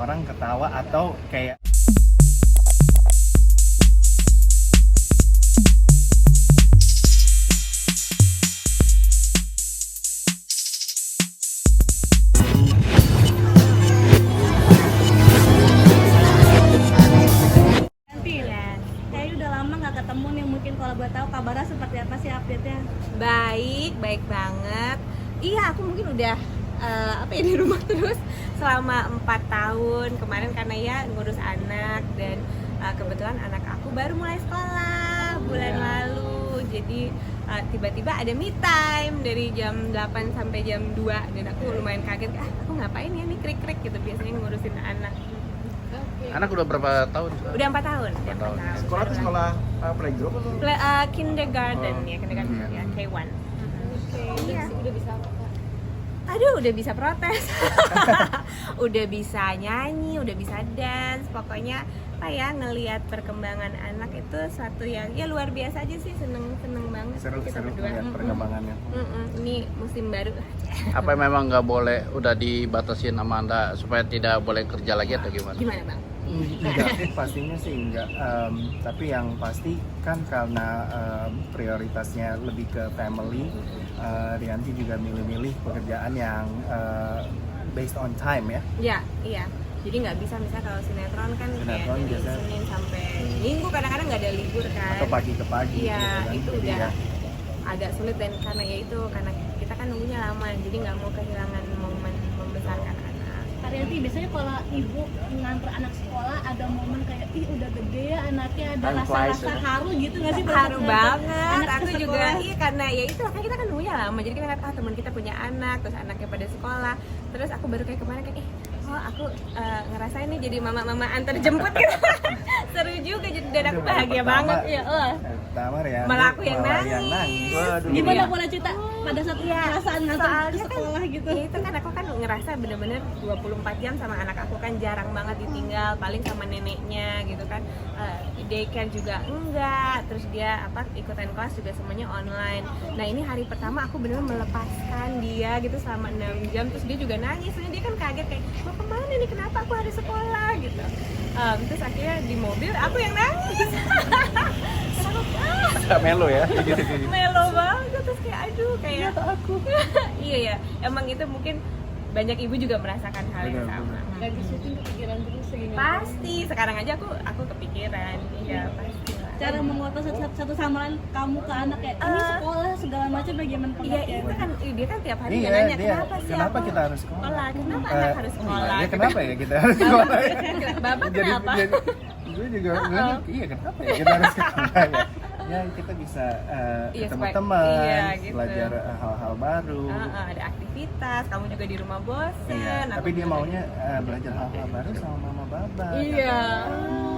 orang ketawa atau kayak Kayaknya udah lama nggak ketemu nih, mungkin kalau buat tahu kabarnya seperti apa sih update-nya? Baik banget. Iya, aku mungkin udah di rumah terus selama 4 tahun kemarin karena ya ngurus anak dan kebetulan anak aku baru mulai sekolah bulan lalu. Jadi tiba-tiba ada me time dari jam 8 sampai jam 2 dan aku lumayan kaget, aku ngapain ya nih krik-krik gitu, biasanya ngurusin anak. Anak udah berapa tahun? Udah 4 tahun. sekolah tuh sekolah playgroup atau Kindergarten Oh. ya, kindergarten Iya. ya, K1. Iya. Udah bisa apa? Aduh, udah bisa protes. Udah bisa nyanyi, udah bisa dance. Pokoknya apa ya, ngelihat perkembangan anak itu suatu yang ya luar biasa aja sih, seneng banget. seru kita berdua. lihat perkembangannya. Ini musim baru. Apa memang nggak boleh, udah dibatasin sama Anda supaya tidak boleh kerja lagi atau gimana? Gimana bang? Enggak, pastinya sih enggak. Tapi yang pasti kan karena prioritasnya lebih ke family, Rianti juga milih-milih pekerjaan yang based on time ya. Iya. Jadi nggak bisa misalnya kalau sinetron kan kayak Sinetron dari biasanya- Senin sampai Minggu, kadang-kadang nggak ada libur kan. Atau pagi ke pagi. Iya, gitu kan. itu Jadi udah ya, agak sulit dan karena kita kan nunggunya lama, jadi nggak mau kehilangan momen membesarkan anak. Arianti, biasanya kalau ibu nganter anak sekolah ada momen kayak ih udah gede ya anaknya, ada Time flies, rasa-rasa ya. haru gitu nggak sih? Haru banget, anak aku ke juga sekolah? iya karena ya itu kan kita kan nunggunya lama, jadi kita lihat teman kita punya anak, terus anaknya pada sekolah, terus aku baru kayak kemarin kayak aku ngerasain nih jadi mama antar jemput gitu. Seru juga, jadi dan aku bahagia Pertama- banget ya. Pertama Rianti Malah aku yang yang nangis. nangis. Waduh. Gimana Iya. boleh cerita pada saat Iya, perasaan nganter ke soalnya kan sekolah gitu? ya itu kan aku kan ngerasa bener-bener 24 jam sama anak aku, kan jarang banget ditinggal, paling sama neneknya gitu kan. Daycare juga enggak, terus dia ikutan kelas juga semuanya online. Nah ini hari pertama aku bener-bener melepaskan dia gitu selama 6 jam, terus dia juga nangis, terus dia kan kaget kayak mau kemana nih, kenapa aku harus sekolah gitu. Terus akhirnya di mobil aku yang nangis. Terus aku Melo ya. melo banget, terus kayak aduh kayak aku. Iya ya, emang itu mungkin banyak ibu juga merasakan hal yang Benar, sama. Dan di situ kepikiran terus segini. Pasti sekarang aja aku kepikiran, iya pasti lah. Cara menguatkan satu sama lain kamu ke anak kayak ini sekolah segala macam bagaimana Iya pengertian? itu kan dia kan tiap hari Iya, juga nanya dia, kenapa sih kenapa aku kita harus sekolah? kenapa anak harus sekolah. Ya kenapa ya kita harus sekolah? Bapak kenapa? Gue juga nanya, iya kenapa ya kita harus sekolah ya? Ya kita bisa Iya, ketemu supaya- teman, iya, gitu. belajar hal-hal baru. Ada aktivitas, kamu juga di rumah bosen. Iya, aku tapi dia juga maunya belajar hal-hal baru sama mama baba. Iya.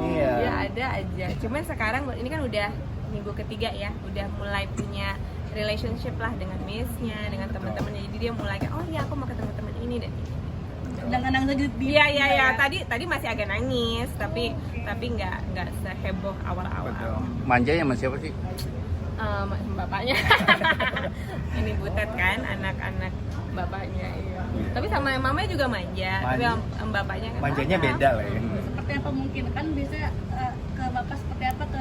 Iya. Ya ada aja. Cuman sekarang ini kan udah minggu ketiga ya, udah mulai punya relationship lah dengan miss-nya, dengan teman-temannya. Jadi dia mulai kayak, oh iya aku mau ketemu teman ini dan Dengan nangis aja di iya. Tadi masih agak nangis, tapi nggak seheboh awal-awal. Betul. Manjanya sama siapa sih? Sama bapaknya. Ini Butet kan, anak-anak bapaknya. Iya. Tapi sama mamanya juga manja. Tapi sama bapaknya kan Manjanya maaf. beda lah ya. seperti apa mungkin kan biasanya ke bapak seperti apa ke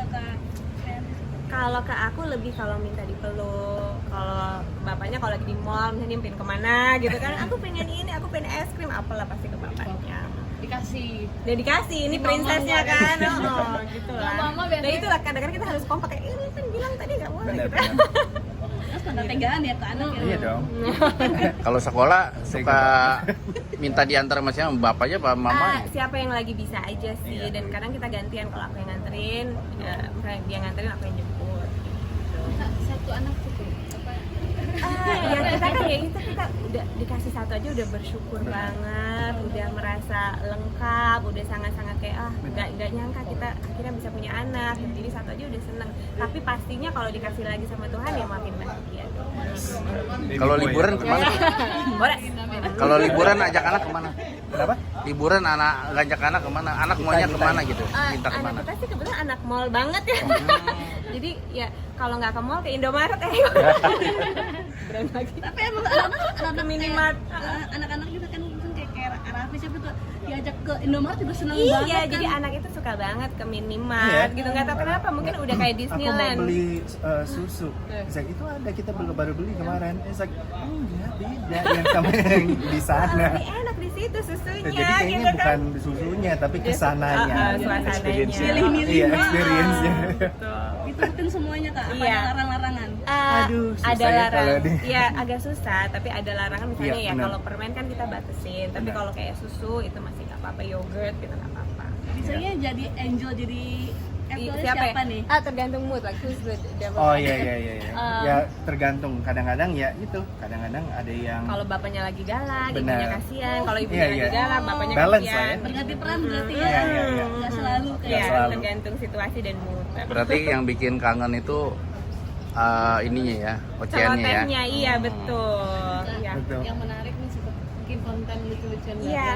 Kalau ke aku lebih kalau minta dipeluk, kalau bapaknya kalau lagi di mall misalnya dia pengen kemana gitu kan, aku pengen ini, aku pengen es krim, apalah pasti ke bapaknya. dikasih. Dan dikasih, ini prinsesnya kan, gitu lah. Mama biasanya- Nah itulah kadang-kadang kita harus kompak kayak ini kan bilang tadi nggak boleh Benar, gitu. benar. Terus tanda tegaan ya ke anak ya. Iya dong. Kalau sekolah suka minta diantar sama siapa? Bapaknya apa mamanya? Siapa yang lagi bisa aja sih, Iya. dan kadang kita gantian, kalau aku yang nganterin, misalnya dia nganterin aku yang jemput. Gitu. Satu anak cukup apa? Ya kita kan ya kita udah dikasih satu aja udah bersyukur banget, udah merasa lengkap, udah sangat-sangat kayak nggak nyangka kita akhirnya bisa punya anak, jadi satu aja udah seneng. Tapi pastinya kalau dikasih lagi sama Tuhan ya makin bahagia. Kalau liburan kemana? Boleh. Kalau liburan ajak anak kemana? Kenapa? Liburan ngajak anak kemana? Anak maunya kemana gitu? Minta Anak kemana? kita sih kebetulan anak mall banget ya. Jadi ya kalau nggak ke mall ke Indomaret Brand lagi. Tapi emang anak-anak Ke minimart. anak-anak juga kan mungkin kayak Raffi kafe siapa tuh diajak ke Indomaret juga seneng Iya, banget jadi kan. anak itu suka banget ke minimart gitu, nggak tahu kenapa, mungkin udah kayak Aku Disneyland. mau beli susu. It's like, itu ada, kita baru beli kemarin. It's like, enggak, beda yang sama yang di sana. Lebih enak di situ susunya, Jadi kayaknya gitu kan. bukan susunya, tapi kesananya. Suasananya. Milih-milih. Iya, banget. experience-nya. Ikutin semuanya kak, apa Iya. ada larang-larangan? Aduh, susah ada ya larangan, kalau di- ya agak susah, tapi ada larangan misalnya Iya, ya benar. kalau permen kan kita batasin, tapi Benar. kalau kayak susu itu masih nggak apa-apa, yogurt gitu nggak apa-apa. Biasanya jadi angel, jadi aktornya Siapa siapa ya? nih? Tergantung mood, like who's the devil. Oh iya iya iya. iya. Um, Ya tergantung. Kadang-kadang ya itu. Kadang-kadang ada yang Kalau bapaknya lagi galak, Benar. ibunya kasihan. Kalau ibunya Iya, lagi iya. galak, bapaknya Balance lah kasihan. ya. Berganti peran berarti ya? Iya, iya, iya. Nggak selalu Iya, kayak selalu. tergantung situasi dan mood. Berarti yang bikin kangen itu ininya ya, oceannya ya. Celotehnya, iya betul. Iya. Betul. Yang menarik nih suka bikin konten lucu-lucuan Iya.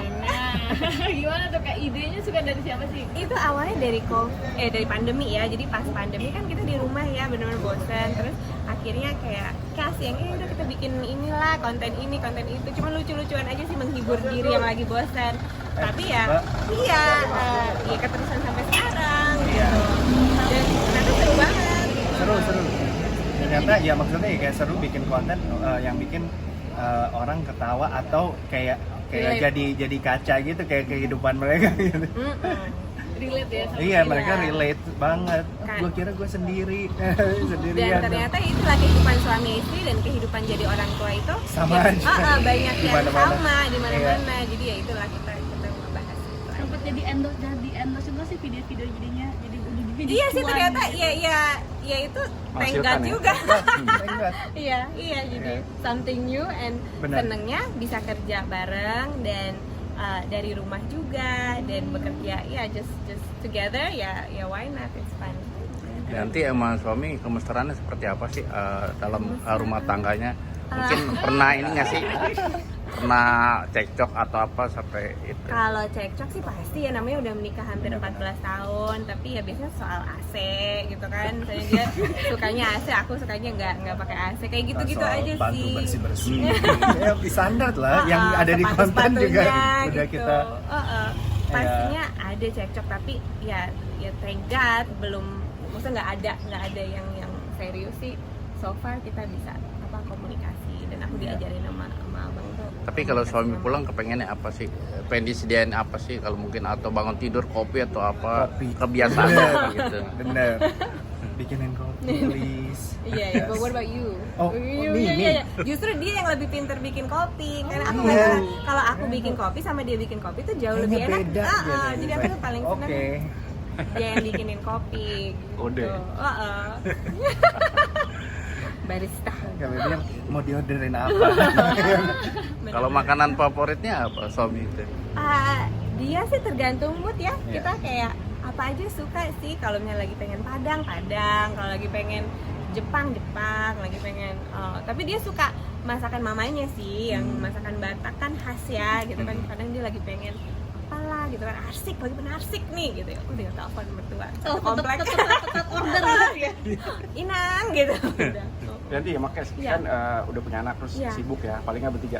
Gimana tuh kak, idenya suka dari siapa sih? Itu awalnya dari pandemi ya. Jadi pas pandemi kan kita di rumah ya, benar-benar bosan. Terus akhirnya kayak kasih yang udah kita bikin inilah, konten ini, konten itu. Cuma lucu-lucuan aja sih, menghibur diri yang lagi bosan. Tapi ya, Mbak. iya, ya keterusan sampai sekarang gitu. Dan ternyata seru banget. seru. Ternyata ya maksudnya ya kayak seru bikin konten yang bikin orang ketawa atau kayak Relate. jadi kaca gitu kayak kehidupan mereka gitu. Relate ya sama Iya, kita. mereka relate banget. Kan. Gue kira gue sendiri Dan sendirian. ternyata itulah kehidupan suami istri dan kehidupan jadi orang tua itu Sama ya, aja. banyak Di yang mana-mana. sama di mana-mana. Jadi ya itulah kita membahas itu. sempat jadi endorse juga sih video-video jadinya, jadi udah jadi Iya sih cuan ternyata gitu. ya itu thank Menghasilkan God ya? juga. Thank God. Iya jadi Iya. something new and Benar. senengnya bisa kerja bareng dan dari rumah juga dan bekerja ya just together ya why not, it's fun. Nanti emang suami kemesraannya seperti apa sih dalam rumah tangganya? Mungkin pernah ini nggak sih? Pernah cekcok atau apa sampai itu? Kalau cekcok sih pasti ya, namanya udah menikah hampir 14 tahun, tapi ya biasanya soal AC gitu kan. Misalnya dia sukanya AC, aku sukanya nggak pakai AC, kayak gitu-gitu Soal aja bantu sih. bersih-bersih. Ya, di standar lah yang ada di konten juga Sepatu-sepatunya udah gitu. kita Pastinya ada cekcok, tapi ya thank God maksudnya nggak ada yang serius sih. So far kita bisa komunikasi dan aku diajarin sama abang tuh. Tapi kalau suami pulang kepengennya apa sih? Pengen disediain apa sih? Kalau mungkin atau bangun tidur kopi atau apa? Kopi. Kebiasaan Bener. gitu. Bener. Bikinin kopi, please. Iya, but what about you? Oh, Iya, me. Justru dia yang lebih pinter bikin kopi. Karena aku Iya. ngerasa kalau aku bikin kopi sama dia bikin kopi tuh jauh Kayaknya lebih enak. beda jadinya. Jadi aku tuh paling seneng Oke. dia yang bikinin kopi. Kode. Gitu. Barista. Kalau dia mau dioderin apa? Kalau makanan favoritnya apa suami itu? Dia sih tergantung mood ya. Iya. Kita kayak apa aja suka sih. Kalau misalnya lagi pengen Padang, kalau lagi pengen Jepang, lagi pengen tapi dia suka masakan mamanya sih, yang masakan Batak kan khas ya gitu kan. Kadang dia lagi pengen apalah gitu kan, arsik, lagi pengen arsik nih gitu ya. Aku tinggal telepon mertua. Oh, Komplek. tetap order banget ya. Inang gitu. Udah. Nanti ya makanya Iya. kan udah punya anak terus Iya. sibuk ya, paling nggak bertiga.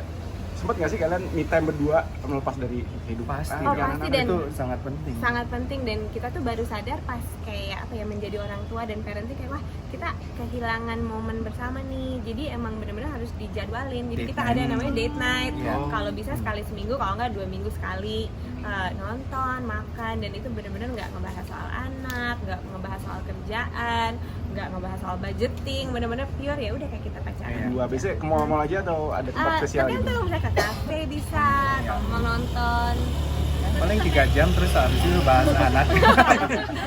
Sempet nggak sih kalian me time berdua melepas dari kehidupan? Pasti. Oh, kan? pasti, dan itu sangat penting. sangat penting, dan kita tuh baru sadar pas kayak apa ya, menjadi orang tua dan parenting kayak wah kita kehilangan momen bersama nih. Jadi emang benar-benar harus dijadwalin. Jadi Date kita night. ada namanya date night. Iya. Kalau bisa sekali seminggu, kalau nggak 2 minggu sekali, nonton, makan, dan itu benar-benar nggak ngebahas soal anak, nggak ngebahas soal kerjaan, nggak ngebahas soal budgeting, benar-benar pure ya udah kayak kita pacaran. Dua biasanya ke mall-mall aja atau ada tempat spesial gitu? Tergantung, misalnya ke kafe bisa, kalau mau nonton. Paling 3 jam terus habis itu bahas anak.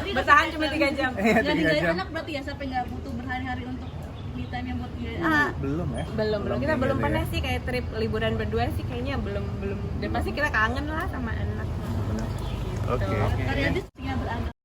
Bertahan cuma 3 jam. Iya, Nggak 3 ninggalin jam. anak berarti ya, sampai nggak butuh berhari-hari untuk me time yang buat dia. Belum ya? belum kita kayak belum gitu pernah ya. sih kayak trip liburan berdua sih, kayaknya belum dan pasti kita kangen lah sama anak. Oke. Gitu. Karyadis